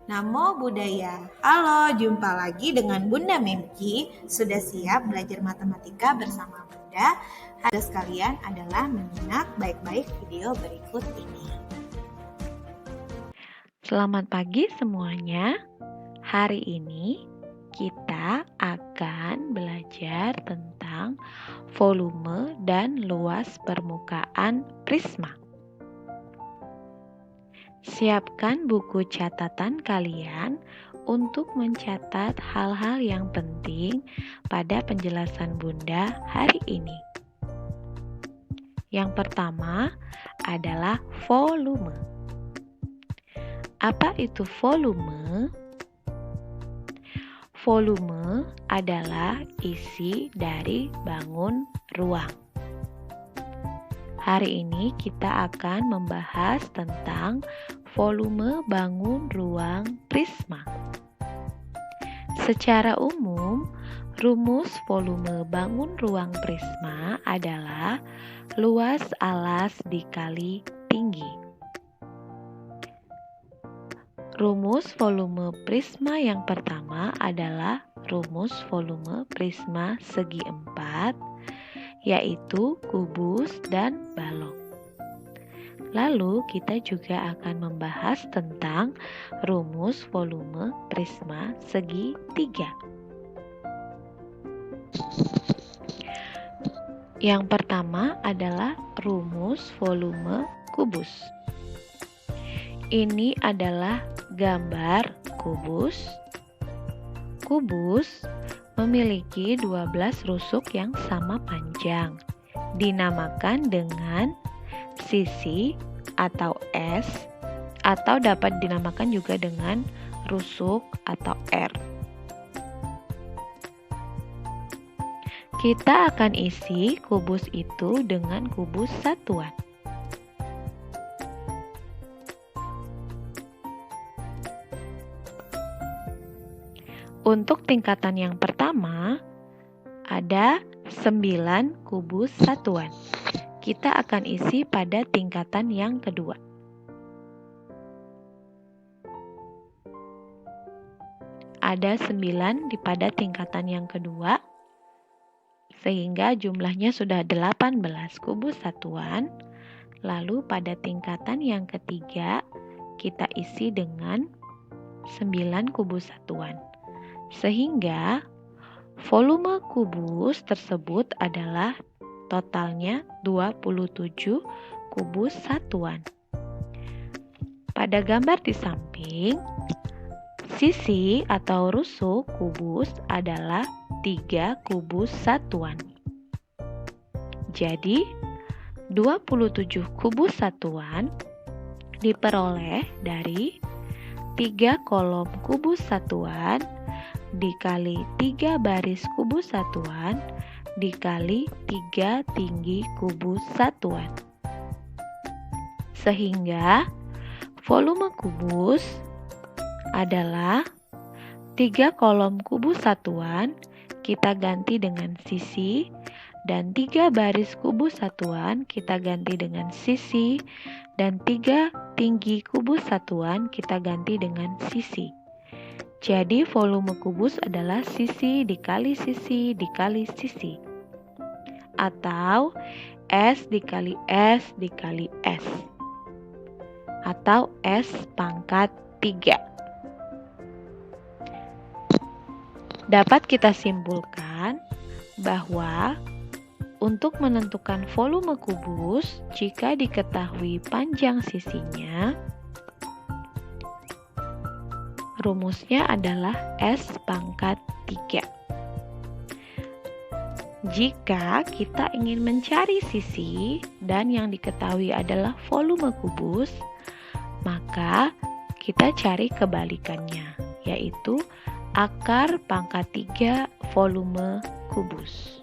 Namo Buddhaya. Halo, jumpa lagi dengan Bunda Memki. Sudah siap belajar matematika bersama Bunda? Tugas kalian adalah menyimak baik-baik video berikut ini. Selamat pagi semuanya. Hari ini kita akan belajar tentang volume dan luas permukaan prisma. Siapkan buku catatan kalian untuk mencatat hal-hal yang penting pada penjelasan Bunda hari ini. Yang pertama adalah volume. Apa itu volume? Volume adalah isi dari bangun ruang. Hari ini kita akan membahas tentang volume bangun ruang prisma. Secara umum, rumus volume bangun ruang prisma adalah luas alas dikali tinggi. Rumus volume prisma yang pertama adalah rumus volume prisma segi 4, yaitu kubus dan balok. Lalu kita juga akan membahas tentang rumus volume prisma segi 3. Yang pertama adalah rumus volume kubus. Ini adalah gambar kubus. Kubus memiliki 12 rusuk yang sama panjang, dinamakan dengan sisi atau S, atau dapat dinamakan juga dengan rusuk atau R. Kita akan isi kubus itu dengan kubus satuan. Untuk tingkatan yang pertama, ada 9 kubus satuan. Kita akan isi pada tingkatan yang kedua. Ada 9 pada tingkatan yang kedua, sehingga jumlahnya sudah 18 kubus satuan. Lalu pada tingkatan yang ketiga, kita isi dengan 9 kubus satuan. Sehingga volume kubus tersebut adalah totalnya 27 kubus satuan. Pada gambar di samping, sisi atau rusuk kubus adalah 3 kubus satuan. Jadi 27 kubus satuan diperoleh dari 3 kolom kubus satuan dikali 3 baris kubus satuan dikali 3 tinggi kubus satuan. Sehingga volume kubus adalah 3 kolom kubus satuan kita ganti dengan sisi, dan 3 baris kubus satuan kita ganti dengan sisi, dan 3 tinggi kubus satuan kita ganti dengan sisi. Jadi volume kubus adalah sisi dikali sisi dikali sisi, atau S dikali S dikali S, atau S pangkat 3. Dapat kita simpulkan bahwa untuk menentukan volume kubus, jika diketahui panjang sisinya, rumusnya adalah S pangkat 3. Jika kita ingin mencari sisi dan yang diketahui adalah volume kubus, maka kita cari kebalikannya, yaitu akar pangkat 3 volume kubus.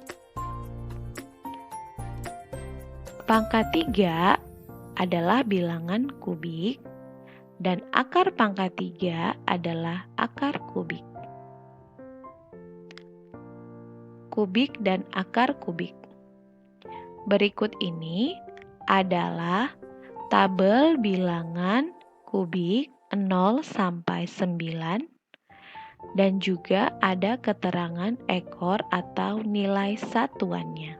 Pangkat 3 adalah bilangan kubik, dan akar pangkat 3 adalah akar kubik. Kubik dan akar kubik. Berikut ini adalah tabel bilangan kubik 0 sampai 9, dan juga ada keterangan ekor atau nilai satuannya.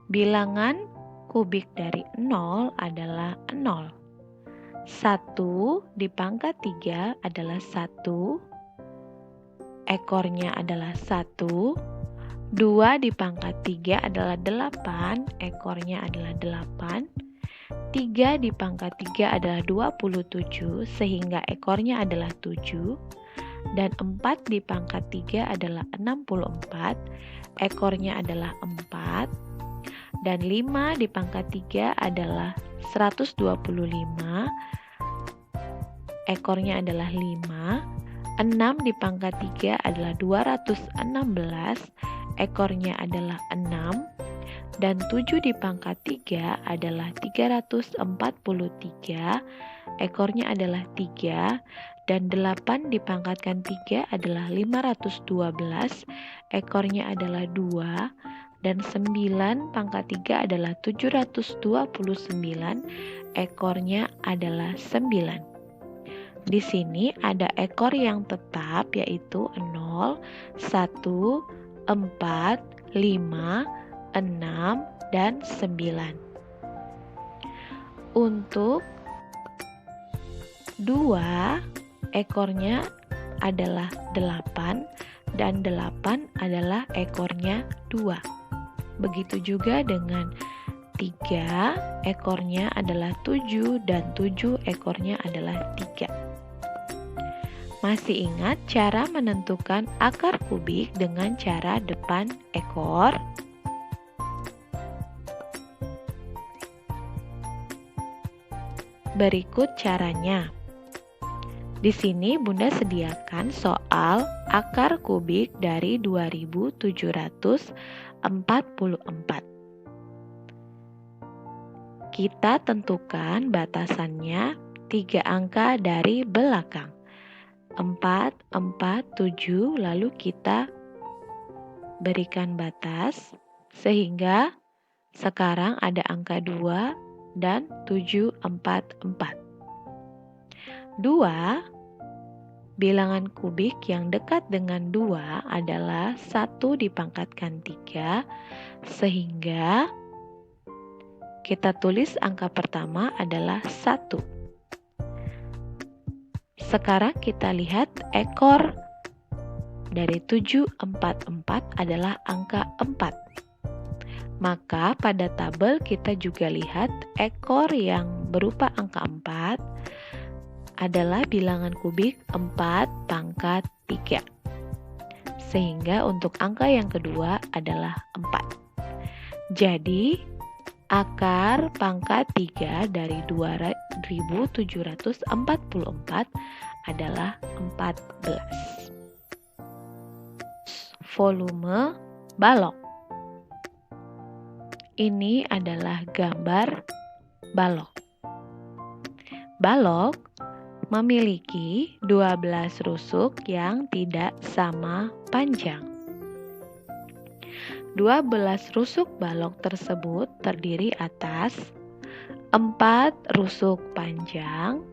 Bilangan kubik dari 0 adalah 0. 1 dipangkat 3 adalah 1. Ekornya adalah 1. 2 dipangkat 3 adalah 8. Ekornya adalah 8. 3 dipangkat 3 adalah 27, sehingga ekornya adalah 7. Dan 4 dipangkat 3 adalah 64. Ekornya adalah 4. Dan 5 dipangkat 3 adalah 125. Ekornya adalah 5. 6 dipangkat 3 adalah 216. Ekornya adalah 6. Dan 7 dipangkat 3 adalah 343. Ekornya adalah 3. Dan 8 dipangkatkan 3 adalah 512. Ekornya adalah 2. Dan 9 pangkat 3 adalah 729. Ekornya adalah 9. Di sini ada ekor yang tetap, yaitu 0, 1, 4, 5, 6, dan 9. Untuk 2, ekornya adalah 8, dan 8 adalah ekornya 2. Begitu juga dengan 3, ekornya adalah 7, dan 7 ekornya adalah 3. Masih ingat cara menentukan akar kubik dengan cara depan ekor? Berikut caranya. Di sini Bunda sediakan soal akar kubik dari 2744. Kita tentukan batasannya 3 angka dari belakang. 4, 4, 7, lalu kita berikan batas sehingga sekarang ada angka 2 dan 7, 4, 4. 2, bilangan kubik yang dekat dengan 2 adalah 1 dipangkatkan 3, sehingga kita tulis angka pertama adalah 1. Sekarang kita lihat ekor dari 744 adalah angka 4. Maka pada tabel kita juga lihat ekor yang berupa angka 4 adalah bilangan kubik 4 pangkat 3. Sehingga untuk angka yang kedua adalah 4. Jadi akar pangkat 3 dari 2744 adalah 14. Volume balok. Ini adalah gambar balok. Balok memiliki 12 rusuk yang tidak sama panjang. 12 rusuk balok tersebut terdiri atas 4 rusuk panjang,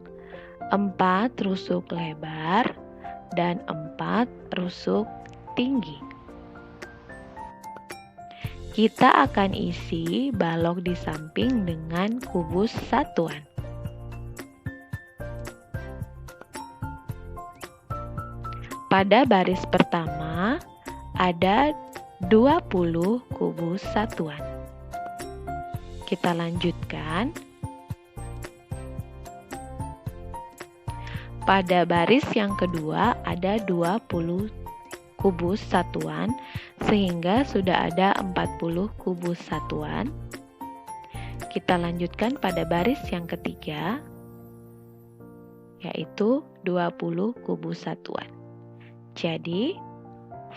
4 rusuk lebar, dan 4 rusuk tinggi. Kita akan isi balok di samping dengan kubus satuan. Pada baris pertama ada 20 kubus satuan. Kita lanjutkan. Pada baris yang kedua ada 20 kubus satuan, sehingga sudah ada 40 kubus satuan. Kita lanjutkan pada baris yang ketiga, yaitu 20 kubus satuan. Jadi,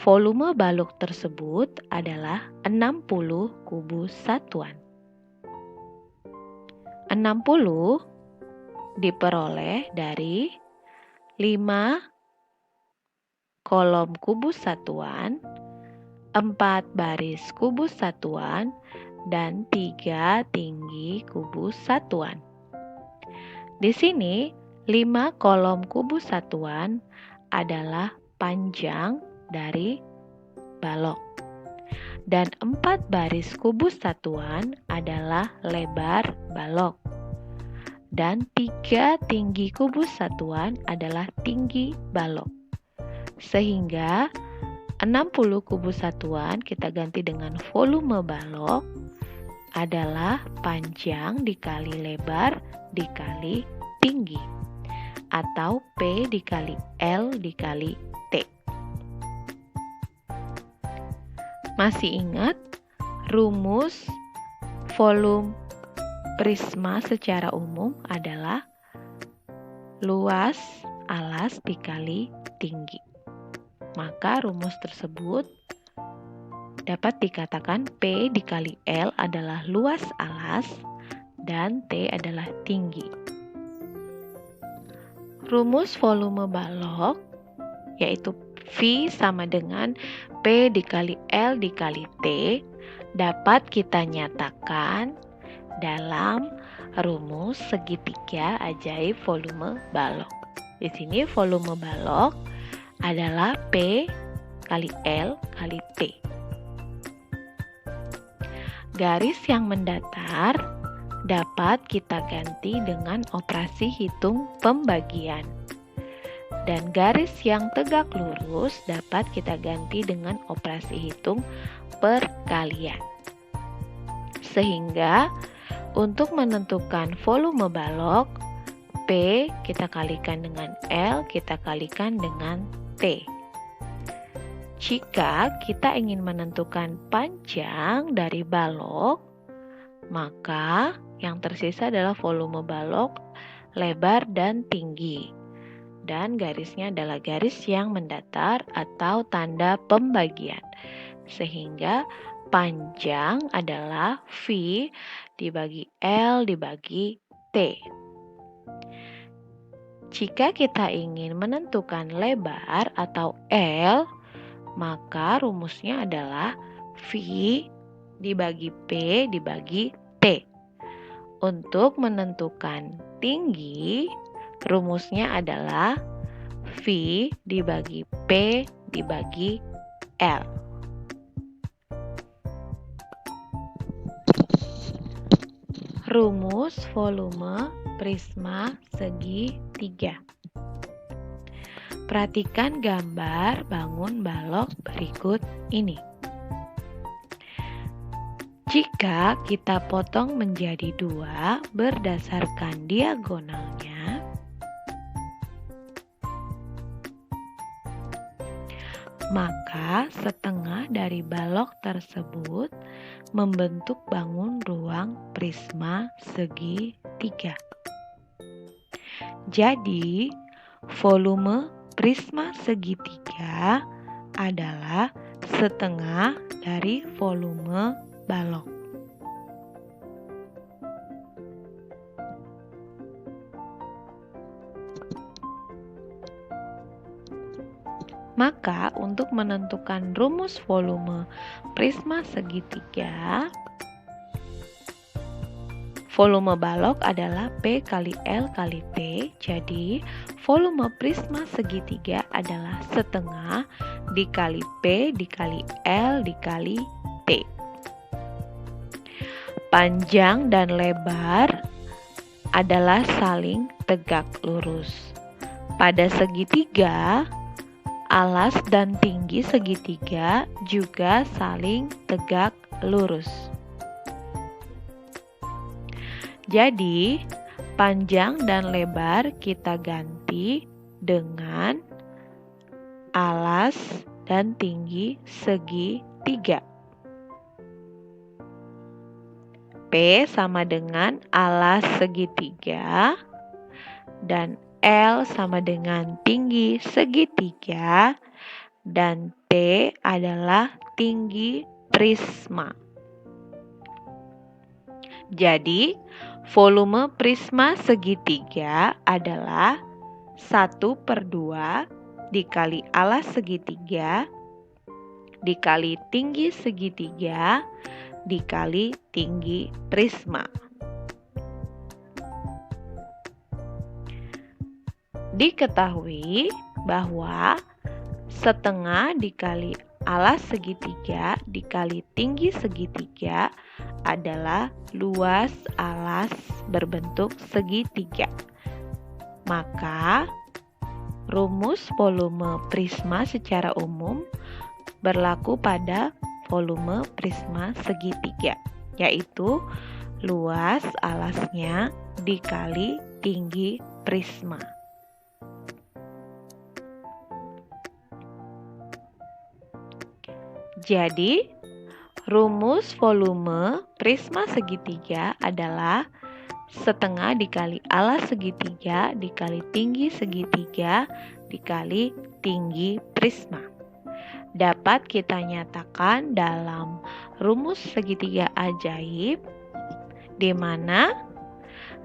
volume balok tersebut adalah 60 kubus satuan. 60 diperoleh dari 5 kolom kubus satuan, 4 baris kubus satuan, dan 3 tinggi kubus satuan. Di sini 5 kolom kubus satuan adalah panjang dari balok. Dan 4 baris kubus satuan adalah lebar balok. Dan 3 tinggi kubus satuan adalah tinggi balok. Sehingga 60 kubus satuan kita ganti dengan volume balok adalah panjang dikali lebar dikali tinggi, atau P dikali L dikali T. Masih ingat rumus volume prisma secara umum adalah luas alas dikali tinggi. Maka rumus tersebut dapat dikatakan P dikali L adalah luas alas dan T adalah tinggi. Rumus volume balok yaitu V sama dengan P dikali L dikali T dapat kita nyatakan dalam rumus segitiga ajaib volume balok. Di sini volume balok adalah P kali L kali T. Garis yang mendatar dapat kita ganti dengan operasi hitung pembagian. Dan garis yang tegak lurus dapat kita ganti dengan operasi hitung perkalian. Sehingga untuk menentukan volume balok, P kita kalikan dengan L, kita kalikan dengan T. Jika kita ingin menentukan panjang dari balok, maka yang tersisa adalah volume balok, lebar, dan tinggi. Dan garisnya adalah garis yang mendatar atau tanda pembagian. Sehingga panjang adalah V dibagi L dibagi T. Jika kita ingin menentukan lebar atau L, maka rumusnya adalah V dibagi P dibagi T. Untuk menentukan tinggi, rumusnya adalah V dibagi P dibagi L. Rumus volume prisma segitiga. Perhatikan gambar bangun balok berikut ini. Jika kita potong menjadi 2 berdasarkan diagonalnya, maka setengah dari balok tersebut membentuk bangun ruang prisma segitiga. Jadi, volume prisma segitiga adalah setengah dari volume balok. Maka untuk menentukan rumus volume prisma segitiga, volume balok adalah P kali L kali T. Jadi volume prisma segitiga adalah setengah dikali P dikali L dikali T. Panjang dan lebar adalah saling tegak lurus. Pada segitiga, alas dan tinggi segitiga juga saling tegak lurus. Jadi, panjang dan lebar kita ganti dengan alas dan tinggi segitiga. P sama dengan alas segitiga dan L sama dengan tinggi segitiga dan T adalah tinggi prisma. Jadi, volume prisma segitiga adalah 1/2 dikali alas segitiga dikali tinggi segitiga dikali tinggi prisma. Diketahui bahwa setengah dikali alas segitiga dikali tinggi segitiga adalah luas alas berbentuk segitiga. Maka rumus volume prisma secara umum berlaku pada volume prisma segitiga, yaitu luas alasnya dikali tinggi prisma. Jadi, rumus volume prisma segitiga adalah setengah dikali alas segitiga dikali tinggi segitiga dikali tinggi prisma. Dapat kita nyatakan dalam rumus segitiga ajaib, di mana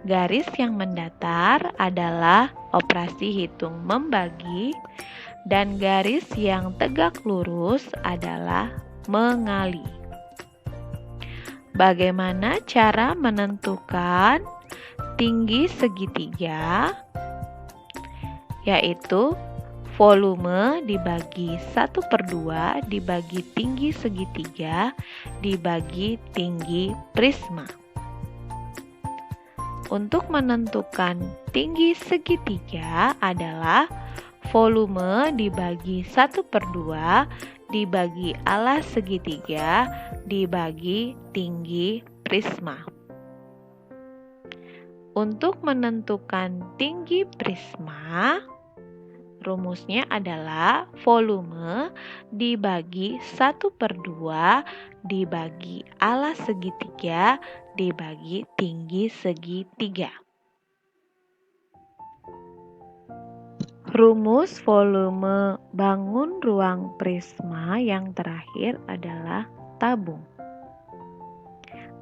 garis yang mendatar adalah operasi hitung membagi dan garis yang tegak lurus adalah mengali. Bagaimana cara menentukan tinggi segitiga? Yaitu volume dibagi 1/2 dibagi tinggi segitiga dibagi tinggi prisma. Untuk menentukan tinggi segitiga adalah volume dibagi 1/2 dibagi alas segitiga dibagi tinggi prisma. Untuk menentukan tinggi prisma, rumusnya adalah volume dibagi 1/2 dibagi alas segitiga dibagi tinggi segitiga. Rumus volume bangun ruang prisma yang terakhir adalah tabung.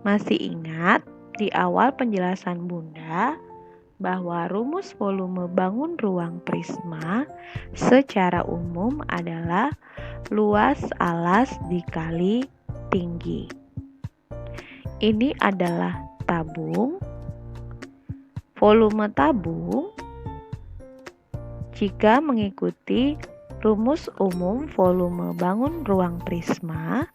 Masih ingat di awal penjelasan Bunda bahwa rumus volume bangun ruang prisma secara umum adalah luas alas dikali tinggi. Ini adalah tabung. Volume tabung jika mengikuti rumus umum volume bangun ruang prisma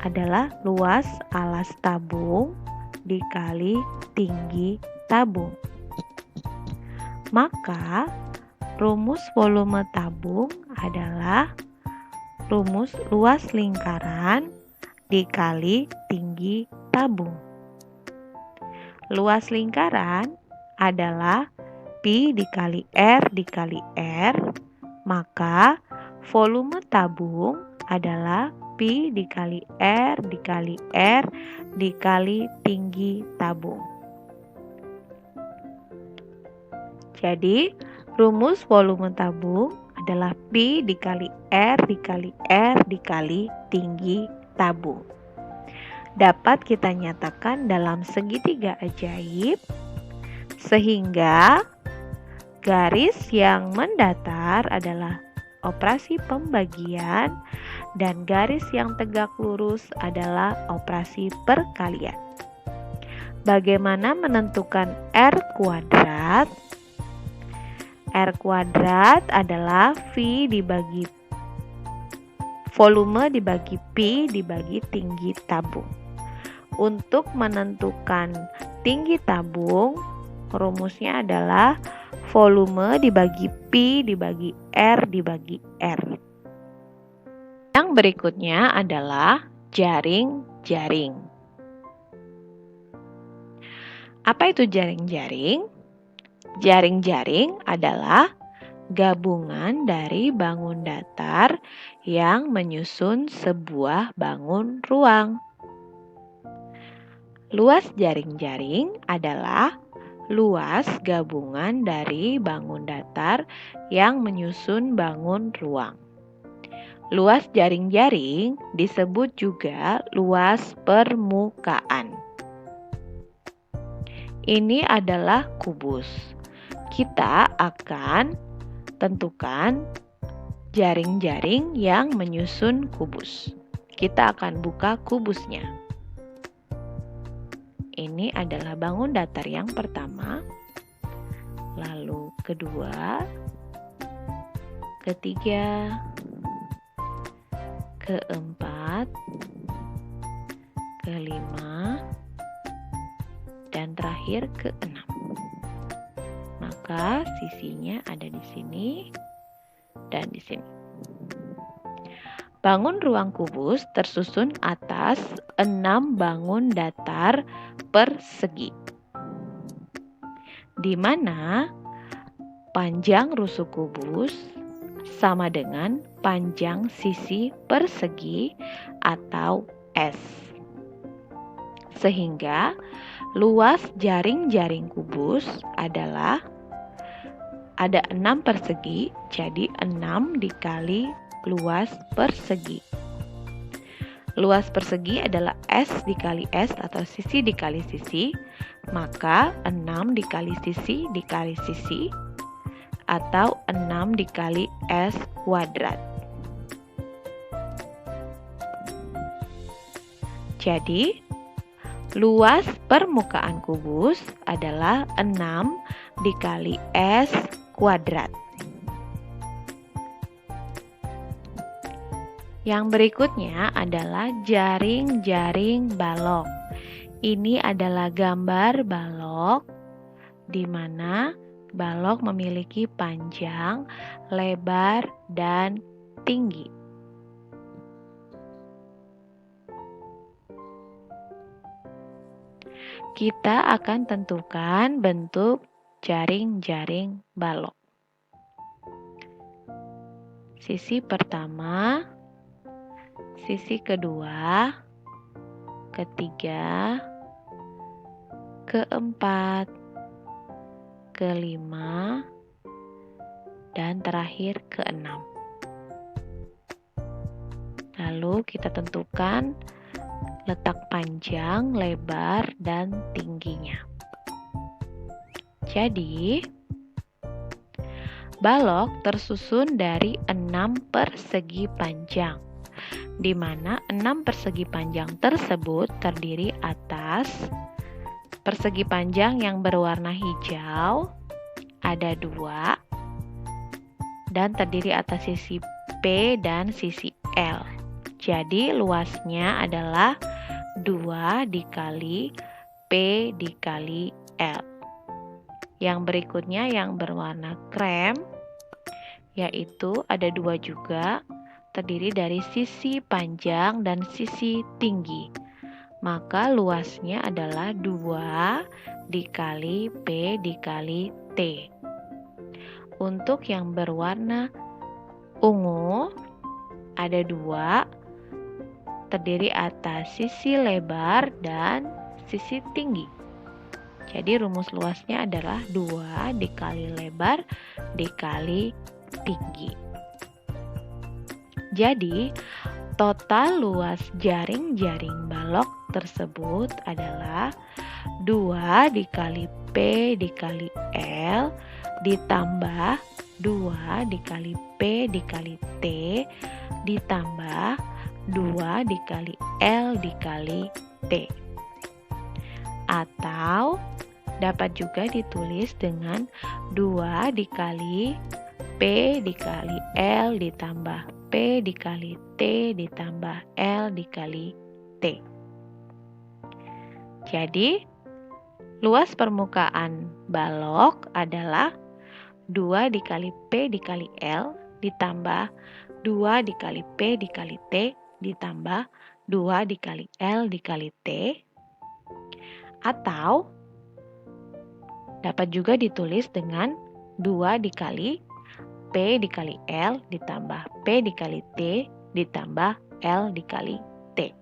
adalah luas alas tabung dikali tinggi tabung. Maka rumus volume tabung adalah rumus luas lingkaran dikali tinggi tabung. Luas lingkaran adalah Pi dikali R dikali R, maka volume tabung adalah Pi dikali R dikali R dikali tinggi tabung. Jadi, rumus volume tabung adalah Pi dikali R dikali R dikali tinggi tabung. Dapat kita nyatakan dalam segitiga ajaib, sehingga garis yang mendatar adalah operasi pembagian dan garis yang tegak lurus adalah operasi perkalian. Bagaimana menentukan R kuadrat? R kuadrat adalah V dibagi volume dibagi Pi dibagi tinggi tabung. Untuk menentukan tinggi tabung, rumusnya adalah volume dibagi Pi dibagi R dibagi R. Yang berikutnya adalah jaring-jaring. Apa itu jaring-jaring? Jaring-jaring adalah gabungan dari bangun datar yang menyusun sebuah bangun ruang. Luas jaring-jaring adalah luas gabungan dari bangun datar yang menyusun bangun ruang. Luas jaring-jaring disebut juga luas permukaan. Ini adalah kubus. Kita akan tentukan jaring-jaring yang menyusun kubus. Kita akan buka kubusnya. Ini adalah bangun datar yang pertama. lalu kedua, ketiga, keempat, kelima, dan terakhir keenam. Maka sisinya ada di sini dan di sini. Bangun ruang kubus tersusun atas 6 bangun datar persegi, di mana panjang rusuk kubus sama dengan panjang sisi persegi atau S. Sehingga luas jaring-jaring kubus adalah ada 6 persegi, jadi 6 dikali luas persegi. Luas persegi adalah S dikali S atau sisi dikali sisi, maka 6 dikali sisi atau 6 dikali S kuadrat. Jadi, luas permukaan kubus adalah 6 dikali S kuadrat. Yang berikutnya adalah jaring-jaring balok. Ini adalah gambar balok di mana balok memiliki panjang, lebar, dan tinggi. Kita akan tentukan bentuk jaring-jaring balok. Sisi pertama, sisi kedua, ketiga, keempat, kelima, dan terakhir keenam. Lalu kita tentukan letak panjang, lebar, dan tingginya. Jadi, balok tersusun dari 6 persegi panjang, di mana 6 persegi panjang tersebut terdiri atas persegi panjang yang berwarna hijau, ada 2, dan terdiri atas sisi P dan sisi L. Jadi luasnya adalah 2 dikali P dikali L. Yang berikutnya yang berwarna krem, yaitu ada 2 juga, terdiri dari sisi panjang dan sisi tinggi. Maka luasnya adalah 2 dikali P dikali T. Untuk yang berwarna ungu, ada 2, terdiri atas sisi lebar dan sisi tinggi. Jadi rumus luasnya adalah 2 dikali lebar dikali tinggi. Jadi, total luas jaring-jaring balok tersebut adalah 2 dikali P dikali L ditambah 2 dikali P dikali T ditambah 2 dikali L dikali T. Atau dapat juga ditulis dengan 2 dikali P dikali L ditambah P dikali T ditambah L dikali T. Jadi, luas permukaan balok adalah 2 dikali P dikali L ditambah 2 dikali P dikali T ditambah 2 dikali L dikali T. Atau dapat juga ditulis dengan 2 dikali P dikali L ditambah P dikali T ditambah L dikali T.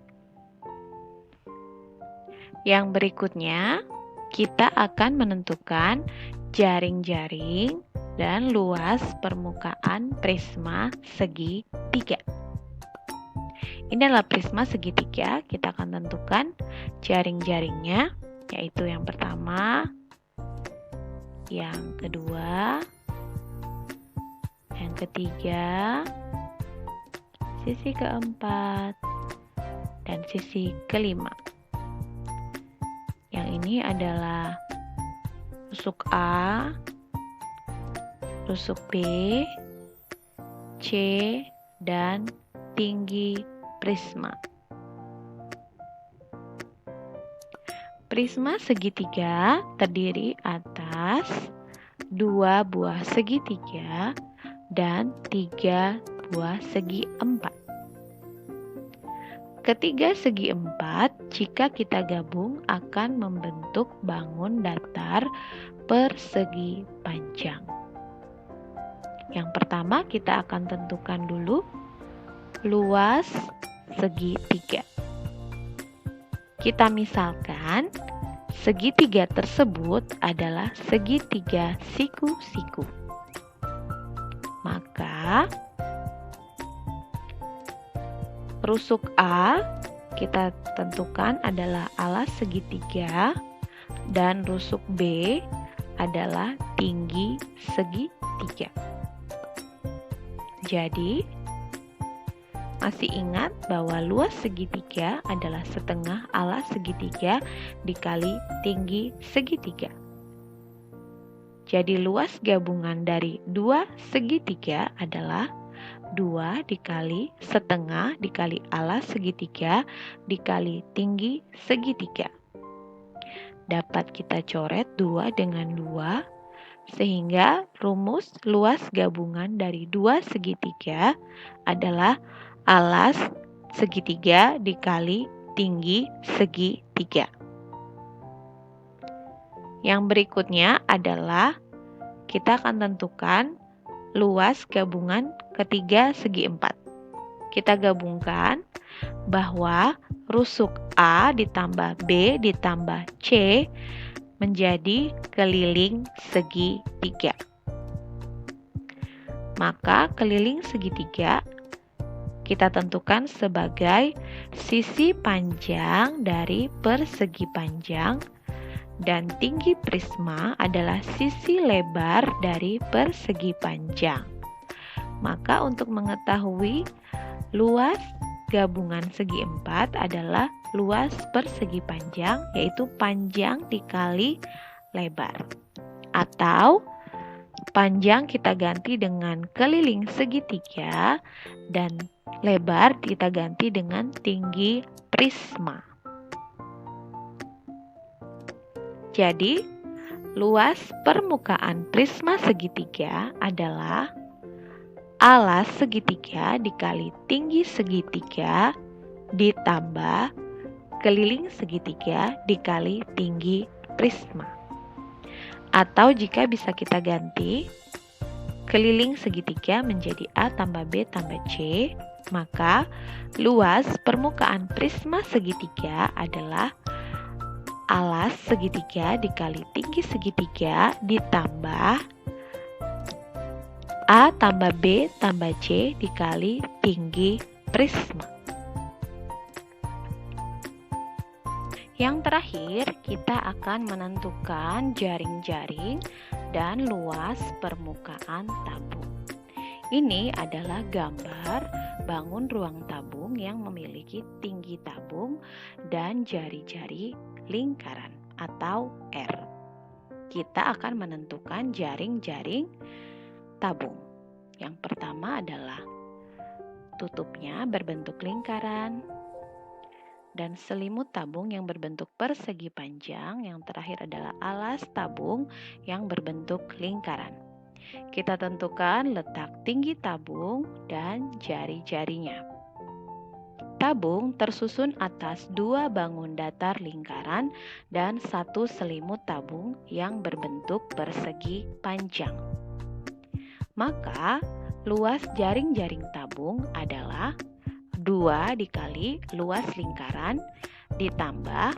Yang berikutnya, kita akan menentukan jaring-jaring dan luas permukaan prisma segitiga. Ini adalah prisma segitiga, kita akan tentukan jaring-jaringnya, yaitu yang pertama, yang kedua, yang ketiga, sisi keempat, dan sisi kelima. Yang ini adalah rusuk A, rusuk B, C, dan tinggi prisma. Prisma segitiga terdiri atas 2 buah segitiga dan 3 buah segi empat. Ketiga segi empat jika kita gabung akan membentuk bangun datar persegi panjang. Yang pertama kita akan tentukan dulu luas segitiga. Kita misalkan segitiga tersebut adalah segitiga siku-siku. Maka rusuk A kita tentukan adalah alas segitiga dan rusuk B adalah tinggi segitiga. Jadi masih ingat bahwa luas segitiga adalah setengah alas segitiga dikali tinggi segitiga. Jadi luas gabungan dari dua segitiga adalah 2 dikali setengah dikali alas segitiga dikali tinggi segitiga. Dapat kita coret 2 dengan 2 sehingga rumus luas gabungan dari dua segitiga adalah alas segitiga dikali tinggi segitiga. Yang berikutnya adalah kita akan tentukan luas gabungan ketiga segi empat. Kita gabungkan bahwa rusuk A ditambah B ditambah C menjadi keliling segitiga. Maka keliling segitiga kita tentukan sebagai sisi panjang dari persegi panjang dan tinggi prisma adalah sisi lebar dari persegi panjang. Maka untuk mengetahui luas gabungan segi empat adalah luas persegi panjang, yaitu panjang dikali lebar. Atau panjang kita ganti dengan keliling segitiga dan lebar kita ganti dengan tinggi prisma. Jadi, luas permukaan prisma segitiga adalah alas segitiga dikali tinggi segitiga ditambah keliling segitiga dikali tinggi prisma. Atau jika bisa kita ganti, keliling segitiga menjadi A tambah B tambah C, maka luas permukaan prisma segitiga adalah alas segitiga dikali tinggi segitiga ditambah A tambah B tambah C dikali tinggi prisma. Yang terakhir, kita akan menentukan jaring-jaring dan luas permukaan tabung. Ini adalah gambar bangun ruang tabung yang memiliki tinggi tabung dan jari-jari lingkaran atau R. Kita akan menentukan jaring-jaring tabung. Yang pertama adalah tutupnya berbentuk lingkaran dan selimut tabung yang berbentuk persegi panjang. Yang terakhir adalah alas tabung yang berbentuk lingkaran. Kita tentukan letak tinggi tabung dan jari-jarinya. Tabung tersusun atas 2 bangun datar lingkaran dan 1 selimut tabung yang berbentuk persegi panjang. Maka luas jaring-jaring tabung adalah 2 dikali luas lingkaran ditambah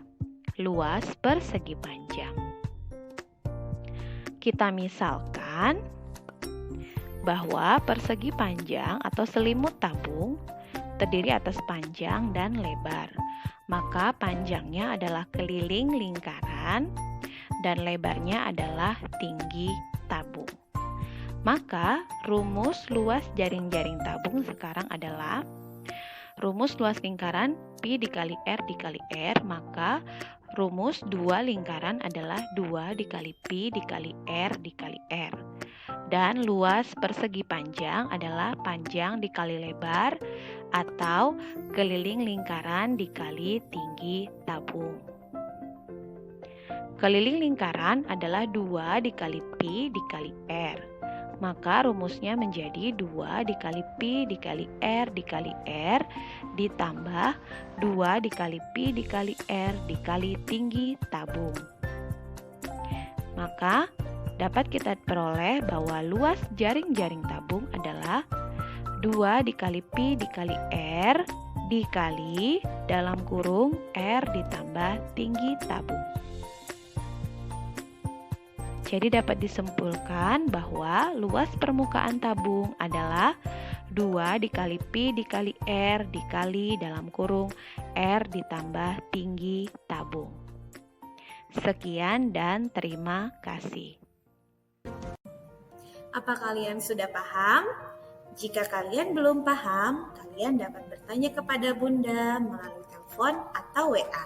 luas persegi panjang. Kita misalkan bahwa persegi panjang atau selimut tabung terdiri atas panjang dan lebar. Maka panjangnya adalah keliling lingkaran dan lebarnya adalah tinggi tabung. Maka rumus luas jaring-jaring tabung sekarang adalah rumus luas lingkaran Pi dikali R dikali R, maka rumus 2 lingkaran adalah 2 dikali Pi dikali R dikali R. Dan luas persegi panjang adalah panjang dikali lebar atau keliling lingkaran dikali tinggi tabung. Keliling lingkaran adalah 2 dikali pi dikali r. Maka rumusnya menjadi 2 dikali pi dikali r ditambah 2 dikali pi dikali r dikali tinggi tabung. Maka dapat kita peroleh bahwa luas jaring-jaring tabung adalah 2 dikali pi dikali r dikali dalam kurung r ditambah tinggi tabung. Jadi dapat disimpulkan bahwa luas permukaan tabung adalah 2 dikali pi dikali r dikali dalam kurung r ditambah tinggi tabung. Sekian dan terima kasih. Apa kalian sudah paham? Jika kalian belum paham, kalian dapat bertanya kepada Bunda melalui telepon atau WA.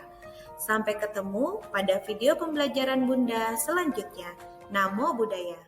Sampai ketemu pada video pembelajaran Bunda selanjutnya. Namo Buddhaya.